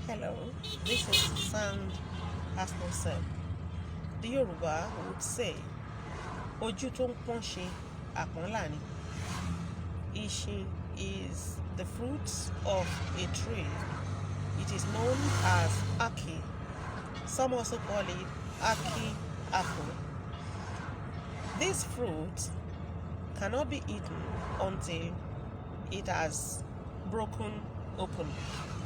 Hello, this is Sound has no said. The Yoruba would say, Ojú tó ń pọ́n ṣe àpọ́nlá ni. Iṣin is the fruit of a tree. It is known as aki. Some also call it aki apple. This fruit cannot be eaten until it has broken open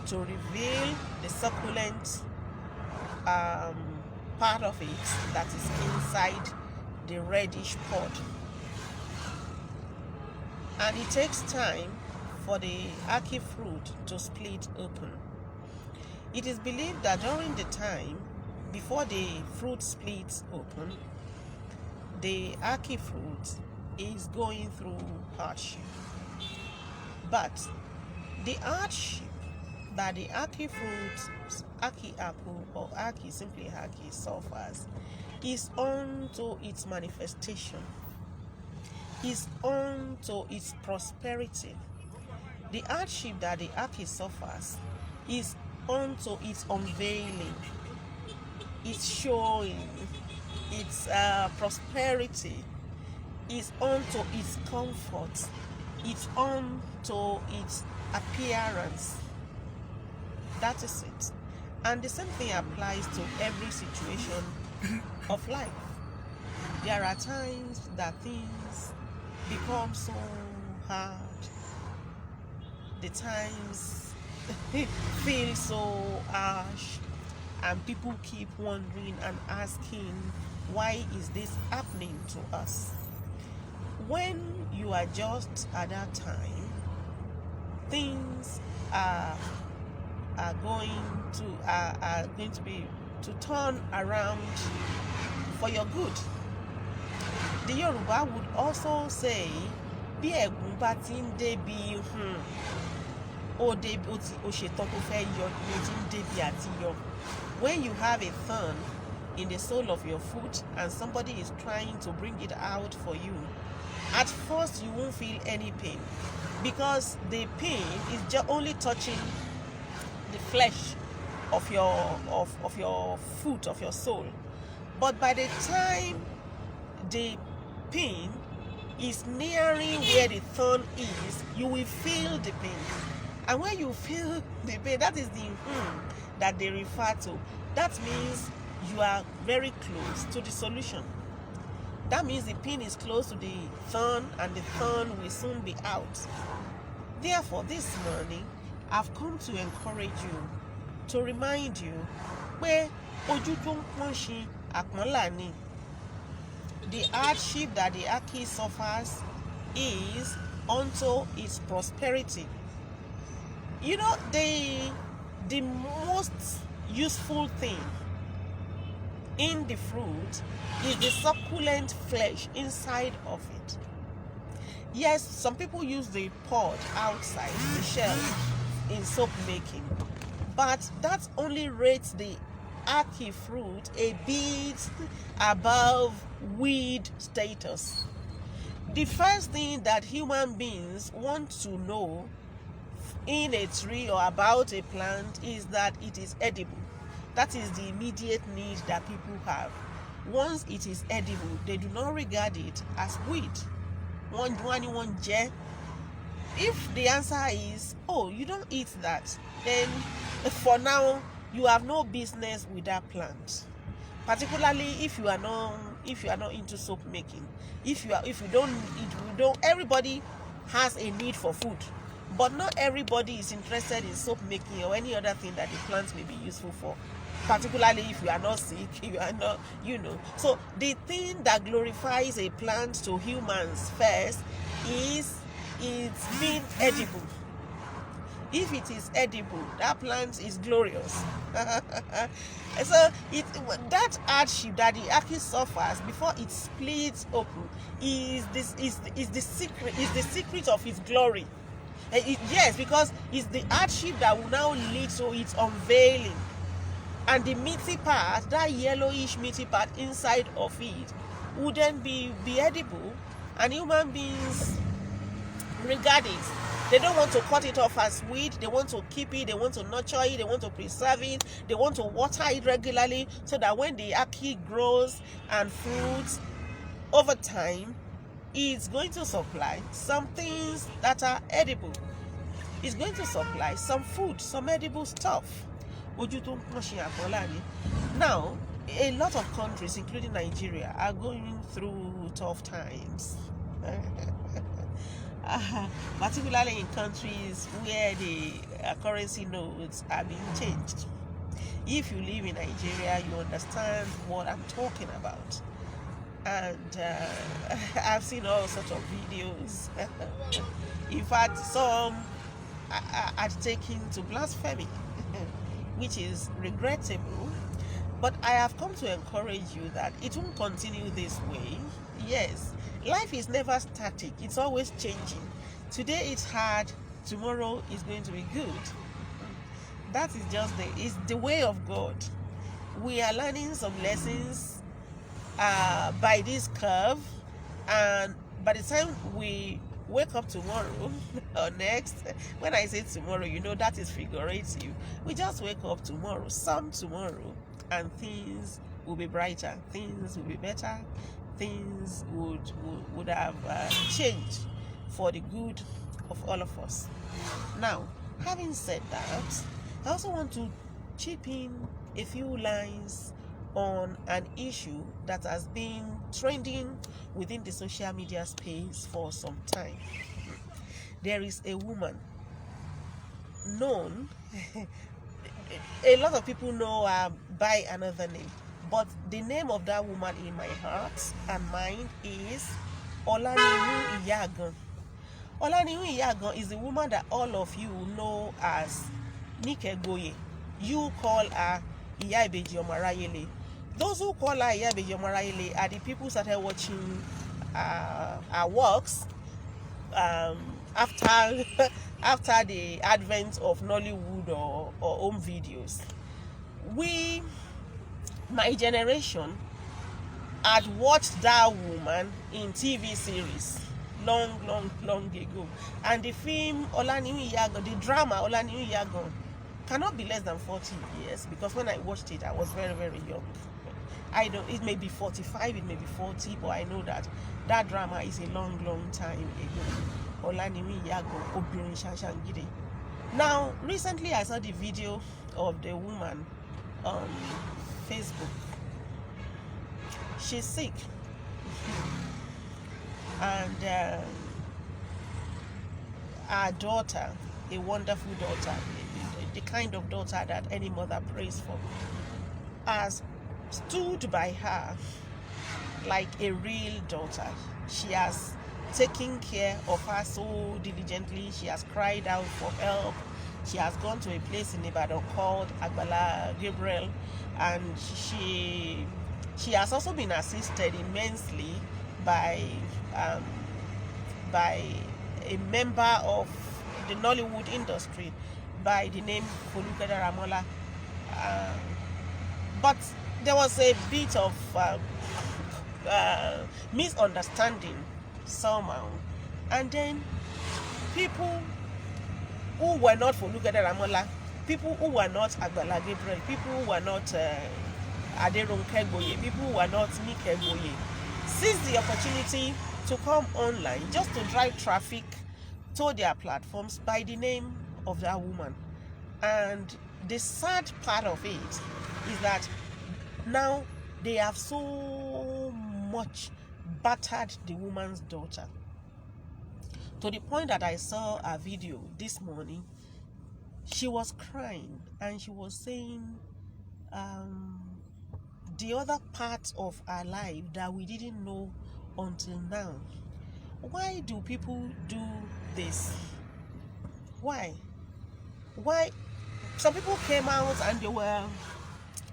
to reveal the succulent part of it that is inside the reddish pod. And it takes time for the aki fruit to split open. It is believed that during the time before the fruit splits open, the aki fruit is going through hardship. But the hardship that the aki fruit, aki apple, or aki, simply aki, suffers is unto its manifestation, is unto its prosperity. The hardship that the aki suffers is unto its unveiling, its showing, its prosperity, is unto its comfort, it's unto its appearance. That is it. And the same thing applies to every situation of life. There are times that things become so hard. The times feel so harsh, and people keep wondering and asking, why is this happening to us? When you are just at that time, things are going to be to turn around for your good. The Yoruba would also say, bí ẹ̀gún bá ti ń débi ó ṣetán kó fẹ́ yọ ni ó ti ń débi àti yọ. When you have a thorn in the sole of your foot and somebody is trying to bring it out for you, at first you won't feel any pain, because the pain is just only touching the flesh of your foot, of your sole. But by the time the pain is nearing where the thorn is, you will feel the pain. And when you feel the pain, that is the that they refer to. That means you are very close to the solution. That means the pin is close to the thorn, and the thorn will soon be out. Therefore, this morning, I've come to encourage you, to remind you, pé ojú tó ń pọ́n ṣe àpọ́nlá ni. The hardship that the aki suffers is unto its prosperity. You know, the most useful thing in the fruit is the succulent flesh inside of it. Yes, some people use the pod outside, the shell, in soap making, but that only rates the aki fruit a bit above weed status. The first thing that human beings want to know in a tree or about a plant is that it is edible. That is the immediate need that people have. Once it is edible, they do not regard it as weed. If the answer is, oh, you don't eat that, then for now you have no business with that plant. Particularly if you are not into soap making. If you don't, everybody has a need for food, but not everybody is interested in soap making or any other thing that the plants may be useful for. Particularly if you are not sick, you are not, So the thing that glorifies a plant to humans first is it's being edible. If it is edible, that plant is glorious. So that hardship that the aki suffers before it splits open is the secret of its glory. Yes, because it's the hardship that will now lead to its unveiling. And the meaty part, that yellowish meaty part inside of it, would then be edible, and human beings regard it They don't want to cut it off as weed. They want to keep it. They want to nurture it. They want to preserve it. They want to water it regularly so that when the aki grows and fruits over time, it's going to supply some things that are edible. It's going to supply some food, some edible stuff. Now, a lot of countries, including Nigeria, are going through tough times. Particularly in countries where the currency notes are being changed. If you live in Nigeria, you understand what I'm talking about. And I've seen all sorts of videos. In fact, some are taken to blasphemy, which is regrettable. But I have come to encourage you that it won't continue this way. Yes, life is never static. It's always changing. Today it's hard. Tomorrow is going to be good. That is just it's the way of God. We are learning some lessons by this curve, and by the time we wake up tomorrow or next, when I say tomorrow, you know that is figurative. We just wake up tomorrow, some tomorrow, and things will be brighter, things will be better, things would have changed for the good of all of us. Now, having said that, I also want to chip in a few lines on an issue that has been trending within the social media space for some time. There is a woman known, a lot of people know her by another name, but the name of that woman in my heart and mind is Olaniwu Iyagan. Olaniwu Iyagan is the woman that all of you know as Nike Goye. You call her Iya Ibeji Omarayele. Those who call her Iya Ibeji Omarayele are the people who started watching her works after after the advent of Nollywood or home videos. We, my generation, had watched that woman in TV series long ago, and the film Olaniwu Iyagan, the drama Olaniwu Iyagan, cannot be less than 40 years, because when I watched it I was very young. I don't, it may be 45, it may be 40, but I know that that drama is a long time ago. Olaniwu Iyagan, Obirin Shashangide. Now, recently I saw the video of the woman on Facebook. She's sick, and our daughter, a wonderful daughter, the kind of daughter that any mother prays for, has stood by her like a real daughter. She has taken care of her so diligently. She has cried out for help. She has gone to a place in Ibadan called Abeni Gabriel, and she has also been assisted immensely by a member of the Nollywood industry by the name Foluke Daramola. But there was a bit of misunderstanding somehow, and then people who were not Foluke Daramola, people who were not Abeni Gabriel, people who were not Aderonke Goye, people who were not Nike Goye, seized the opportunity to come online just to drive traffic to their platforms by the name of that woman. And the sad part of it is that now they have so much battered the woman's daughter, to the point that I saw a video this morning. She was crying and she was saying the other part of her life that we didn't know until now. Why do people do this? Why? Some people came out and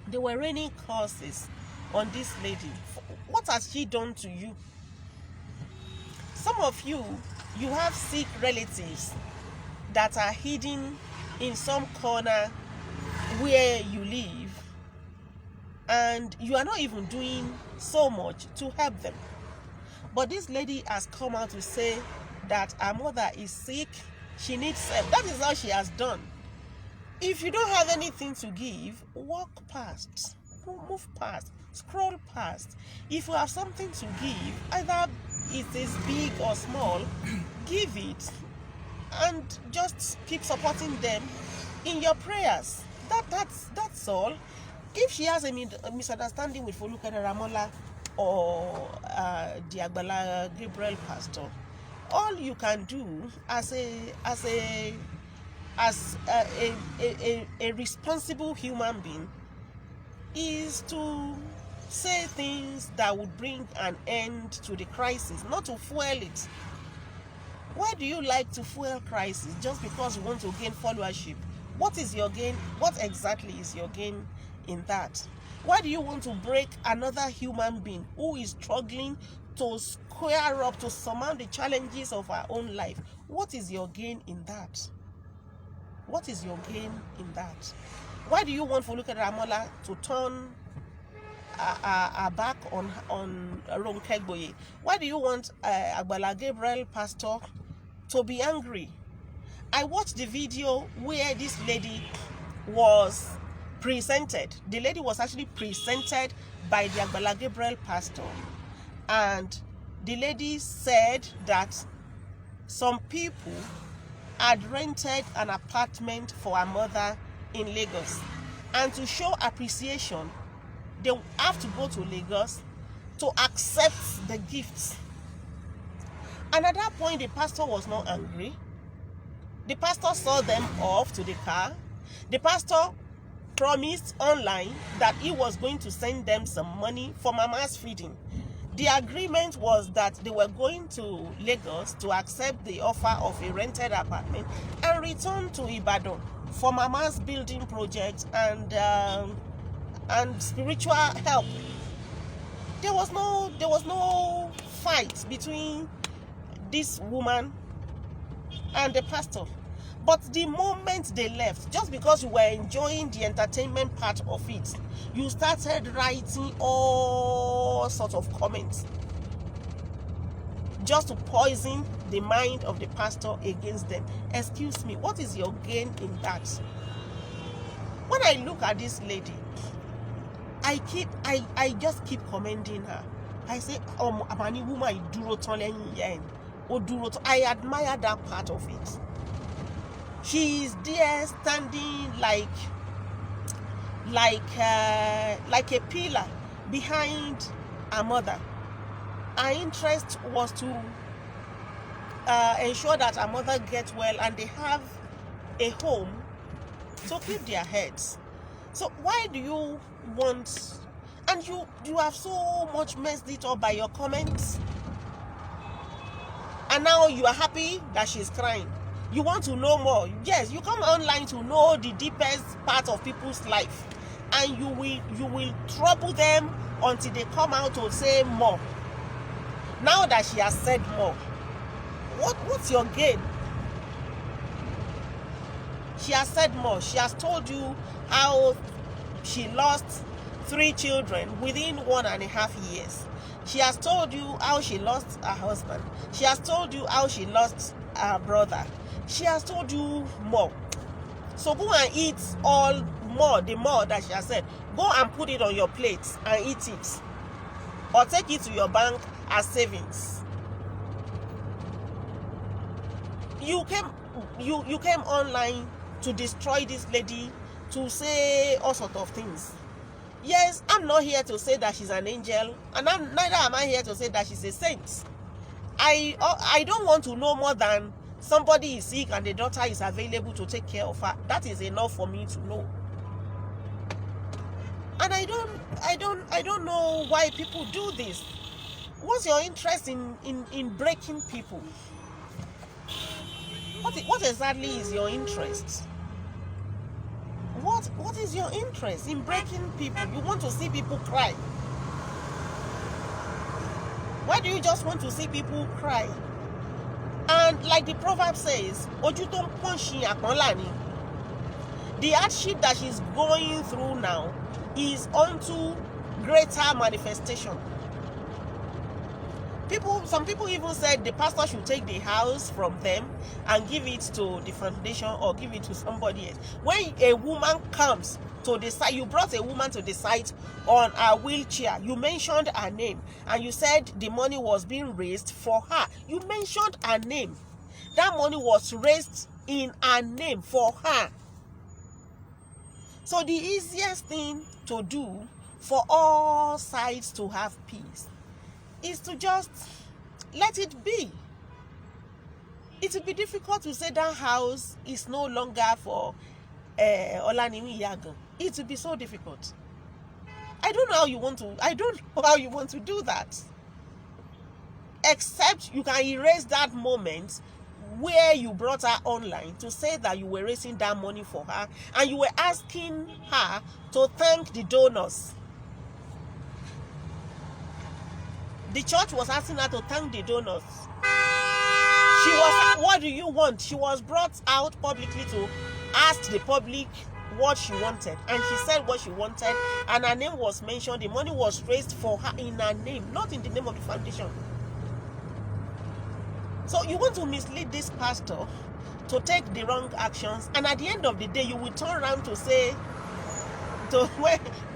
they were raining curses on this lady. What has she done to you? Some of you have sick relatives that are hidden in some corner where you live, and you are not even doing so much to help them. But this lady has come out to say that her mother is sick She needs help. That is all she has done. If you don't have anything to give, walk past, move past, scroll past. If you have something to give, either it is big or small, give it, and just keep supporting them in your prayers. That's all. If she has a misunderstanding with Foluke Ramola or the Agbala Gabriel pastor, all you can do as a responsible human being is to say things that would bring an end to the crisis, not to fuel it. Why do you like to fuel crisis? Just because you want to gain followership? What is your gain? What exactly is your gain in that? Why do you want to break another human being who is struggling to square up, to surmount the challenges of our own life? What is your gain in that? What is your gain in that? Why do you want Foluke Ramola to turn a back on Ronke Gboye? Why do you want Agbala Gabriel pastor to be angry? I watched the video where this lady was presented. The lady was actually presented by the Agbala Gabriel pastor, and the lady said that some people had rented an apartment for her mother in Lagos, and to show appreciation, they have to go to Lagos to accept the gifts. And at that point, the pastor was not angry. The pastor saw them off to the car. The pastor promised online that he was going to send them some money for mama's feeding. The agreement was that they were going to Lagos to accept the offer of a rented apartment and return to Ibadan for mama's building project and spiritual help. There was no fight between this woman and the pastor. But the moment they left, just because you were enjoying the entertainment part of it, you started writing all sorts of comments just to poison the mind of the pastor against them. Excuse me, what is your gain in that? When I look at this lady, I just keep commending her. I say, Abeni woman, I admire that part of it. She is there standing like a pillar behind her mother. Her interest was to ensure that her mother gets well and they have a home to keep their heads. So why do you want, and you have so much messed it up by your comments, and now you are happy that she's crying? You want to know more? Yes, you come online to know the deepest part of people's life, and you will trouble them until they come out to say more. Now that she has said more, what's your gain? She has said more. She has told you how she lost 3 children within 1.5 years. She has told you how she lost her husband. She has told you how she lost her brother. She has told you more. So go and eat the more that she has said. Go and put it on your plate and eat it. Or take it to your bank as savings. You came online to destroy this lady, to say all sorts of things. Yes, I'm not here to say that she's an angel, and neither am I here to say that she's a saint. I don't want to know more than somebody is sick and the daughter is available to take care of her. That is enough for me to know. And I don't know why people do this. What's your interest in breaking people? What exactly is your interest? What is your interest in breaking people? You want to see people cry. Why do you just want to see people cry? And like the proverb says, the hardship that she's going through now is unto greater manifestation. Some people even said the pastor should take the house from them and give it to the foundation or give it to somebody else. When a woman comes to the site, you brought a woman to the site on a wheelchair, you mentioned her name, and you said the money was being raised for her. You mentioned her name. That money was raised in her name for her. So the easiest thing to do for all sides to have peace is to just let it be. It will be difficult to say that house is no longer for Olaniyi Yagan. It will be so difficult. I don't know how you want to do that. Except you can erase that moment where you brought her online to say that you were raising that money for her and you were asking her to thank the donors. The church was asking her to thank the donors. She was, what do you want? She was brought out publicly to ask the public what she wanted, and she said what she wanted, and her name was mentioned. The money was raised for her in her name, not in the name of the foundation. So you want to mislead this pastor to take the wrong actions, and at the end of the day you will turn around to say,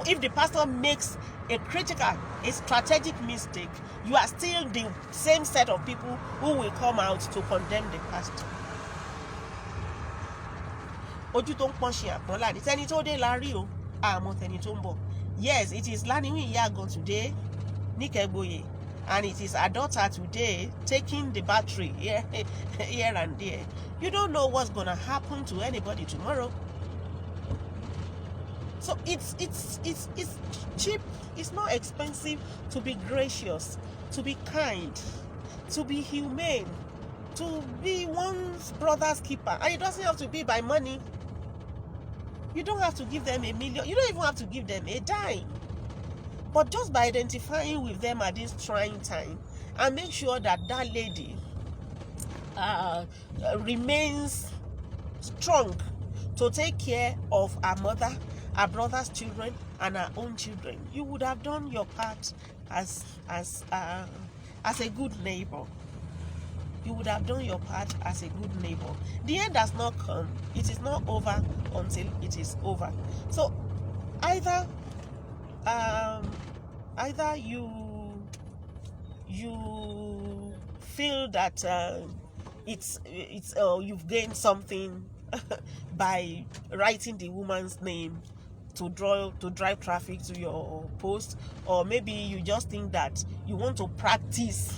if the pastor makes a strategic mistake, you are still the same set of people who will come out to condemn the pastor. Ojú tó ń pọ́n ṣe àpọ́nlá ní tẹ́ni tó dé la rí o, àmọ́ tẹ́ni tó ń bọ̀. Yes, it is Laniyi Yagan today, Nikegboye, and it is her daughter today taking the battery here and there. You don't know what's gonna happen to anybody tomorrow. So it's cheap. It's not expensive to be gracious, to be kind, to be humane, to be one's brother's keeper. And it doesn't have to be by money. You don't have to give them $1 million. You don't even have to give them a dime. But just by identifying with them at this trying time and make sure that that lady remains strong to take care of her mother, her brother's children, and her own children, you would have done your part as a good neighbor. You would have done your part as a good neighbor. The end has not come. It is not over until it is over. So either you feel that you've gained something by writing the woman's name to drive traffic to your post, or maybe you just think that you want to practice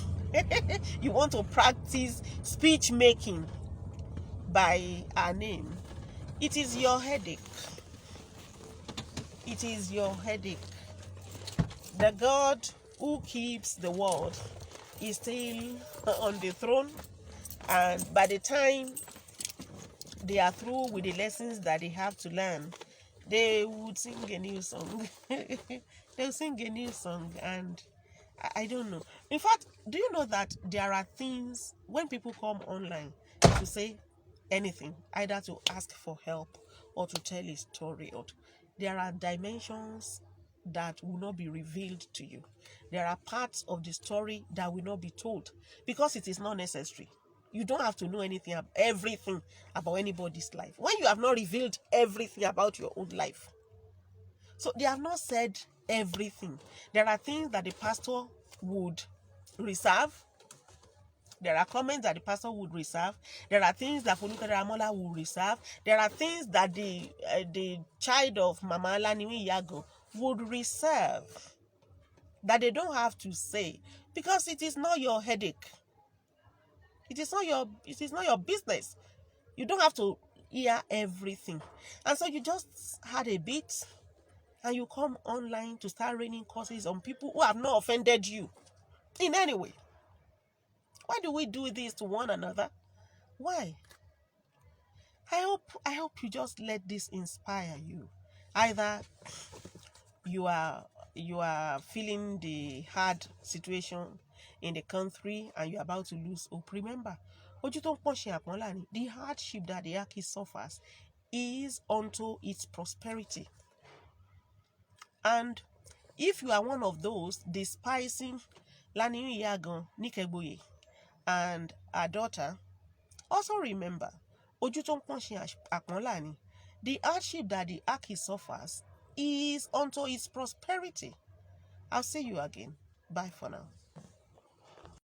speech making by her name. It is your headache. It is your headache. The God who keeps the world is still on the throne, and by the time they are through with the lessons that they have to learn, they would sing a new song. They'll sing a new song, and I don't know. In fact, do you know that there are things when people come online to say anything, either to ask for help or to tell a story, or there are dimensions that will not be revealed to you. There are parts of the story that will not be told because it is not necessary. You don't have to know everything about anybody's life when you have not revealed everything about your own life. So they have not said everything. There are things that the pastor would reserve. There are comments that the pastor would reserve. There are things that Folúkẹ́ Dáramọ́lá will reserve. There are things that the child of Mama Laniyi Yagan would reserve that they don't have to say because it is not your headache. It is not your business. You don't have to hear everything. And so you just had a bit and you come online to start raining curses on people who have not offended you in any way. Why do we do this to one another? Why? I hope you just let this inspire you. Either you are feeling the hard situation in the country and you're about to lose hope. Remember, the hardship that the Yaki suffers is unto its prosperity. And if you are one of those despising Lani Yagan Nikegboye and her daughter. Also remember, Ojuton Konshin Akonlani, the hardship that the Aki suffers is unto its prosperity. I'll see you again. Bye for now.